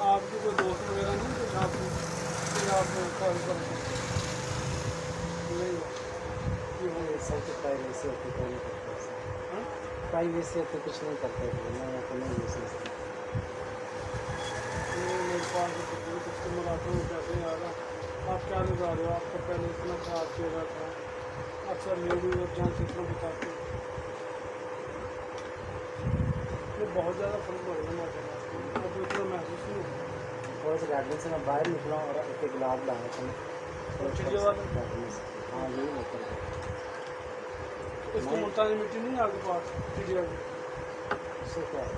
आपके कोई दोस्त वगैरह नहीं कुछ आपको कि आप कॉल कर नहीं ये सब तो प्राइवेसी होती कोई नहीं करता ऐसा। हाँ प्राइवेसी होती कुछ नहीं करता है, मैं तो नहीं यूज़ करता। मेरे पास तो कस्टमर आते हैं कहते हैं यार आप क्या लगा रहे हो, आपका पहले इतना खराब चेहरा था, अक्सर लेडीज और जेंट्स इतना बताते हैं। ये बहुत ज़्यादा फर्क पड़ गया माशाल्लाह, अब इतना महसूस नहीं होता। थोड़ा सा गार्डन से मैं बाहर निकला हूँ और एक गुलाब लाया था मैं और चिड़िया वाला गार्डन से। हाँ यही लेकर गया। इसको मुल्तानी मिट्टी नहीं है आपके पास चिड़िया की, उससे क्या है?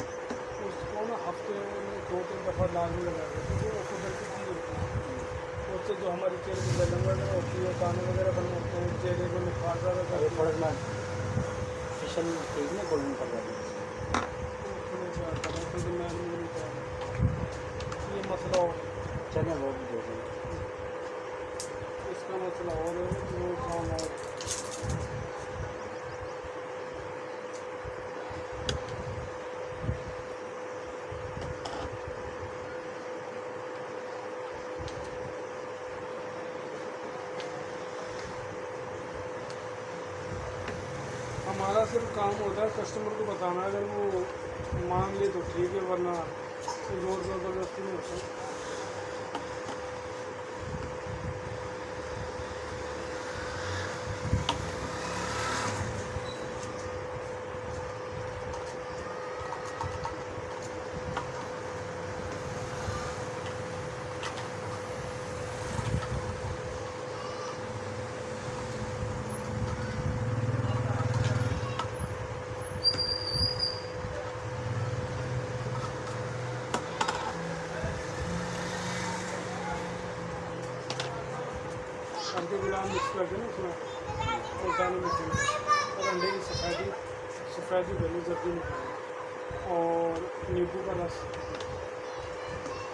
उसको ना हफ्ते में 2-3 दफ़ा लाजमी लगा देते हैं, क्योंकि वो कुदरती चीज़ होती है। उससे जो हमारे चेहरे की जलन वगैरह होती है, दाने वगैरह बने होते हैं, चेहरे को निखार ज़्यादा अरे करती थोड़ा सा फेशियल ठीक ना गोल्डन कर रहा है। ये मसला और चलें वो भी दे देंगे। इसका मसला और है, वो काम और हमारा सिर्फ काम होता है कस्टमर को बताना, अगर वो मान ले तो ठीक है, वरना जोर ज़बरदस्ती नहीं होता। अंडे गुलाम मिक्स करके ना उसमें मुल्तानी मिट्टी में, और अंडे की सफ़ेदी भरनी जल्दी निकालनी, और नींबू का रस,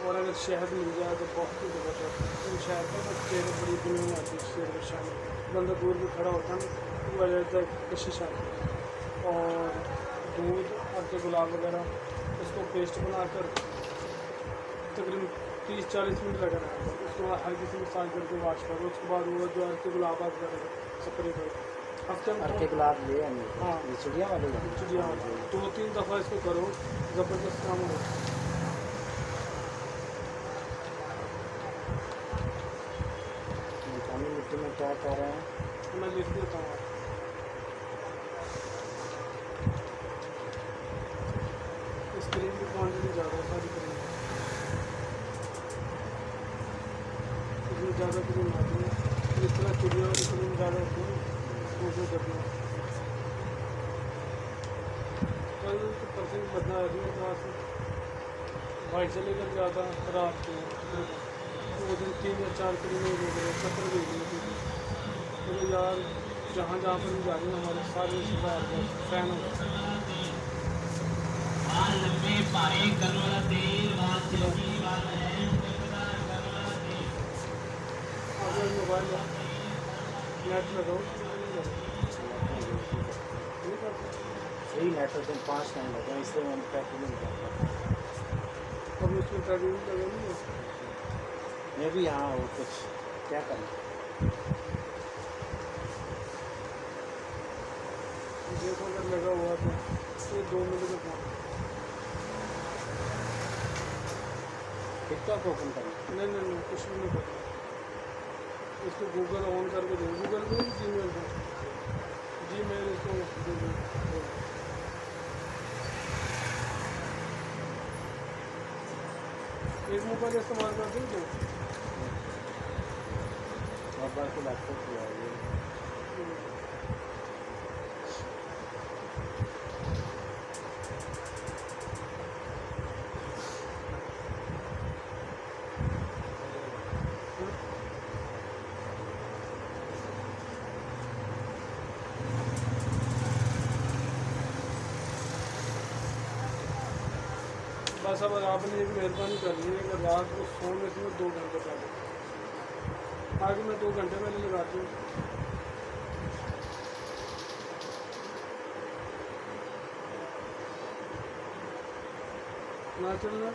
और अगर शहद मिल जाए तो बहुत ही ज़बरदस्त। इन शहद का तो चेहरे बड़ी दुनिया में आती है, शेर में शामिल बंदा दूर भी खड़ा होता है ना तो वजह से कशिश आती है। और दूध और के गुलाब वगैरह इसको पेस्ट बनाकर तकरीबन 30-40 मिनट लगा रहा है। उसके बाद हर किसी मसाज करके वाश करो, उसके बाद वो जो अर्के गुलाब आप स्प्रे करो हफ्ते में अर्के गुलाब ले आने। हाँ ये चिड़िया वाले चिड़िया 2-3 दफ़ा इसको करो, ज़बरदस्त काम हो। मुल्तानी मिट्टी में क्या कर रहे हैं? मैं लिख देता हूँ। इस क्रीम की क्वान्टिटी ज़्यादा है, सारी क्रीम इसमें ज़्यादा क्रीम आती है, जिस तरह चिड़िया वाली क्रीम ज़्यादा होती है वो करती है। कल तो परसेंट बदला आ रही है वहाँ से भाई से लेकर जाता रात को, वो दिन 3 या 4 क्रीमें ले गए, चक्कर भी गई थी। तो यार जहाँ जहाँ पर भी जा रही हैं हमारे सारे रिश्तेदार फैन हो गए। अगर मोबाइल नेट लगाओ यही नेटवर्क में 5 टाइम लगे हैं, इसलिए मैंने पैकेज नहीं करता। अब उसमें ट्रेडिंग लगेगी मैं भी यहाँ हूँ, कुछ क्या करूँ। देखो अगर लगा हुआ तो ये 2 मिनट का काम। टिकटॉक ओपन करना। नहीं कुछ भी नहीं करना, इसको गूगल ऑन करके दो, गूगल में जीमेल को, जीमेल इसको एक मोबाइल इस्तेमाल करते हो और बाकी लैपटॉप किया है ये। बस अब आपने एक मेहरबानी करनी है कि रात को सोने से 2 घंटे पहले, आगे मैं 2 घंटे पहले लगाती हूँ। ना चलना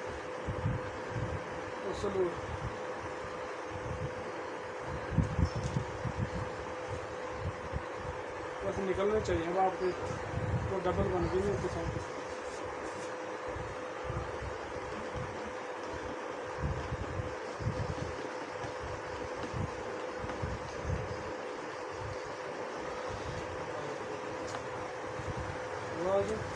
और सलूट। वैसे निकलने चाहिए अब आपके, तो डबल बन गई नहीं किसान। वाह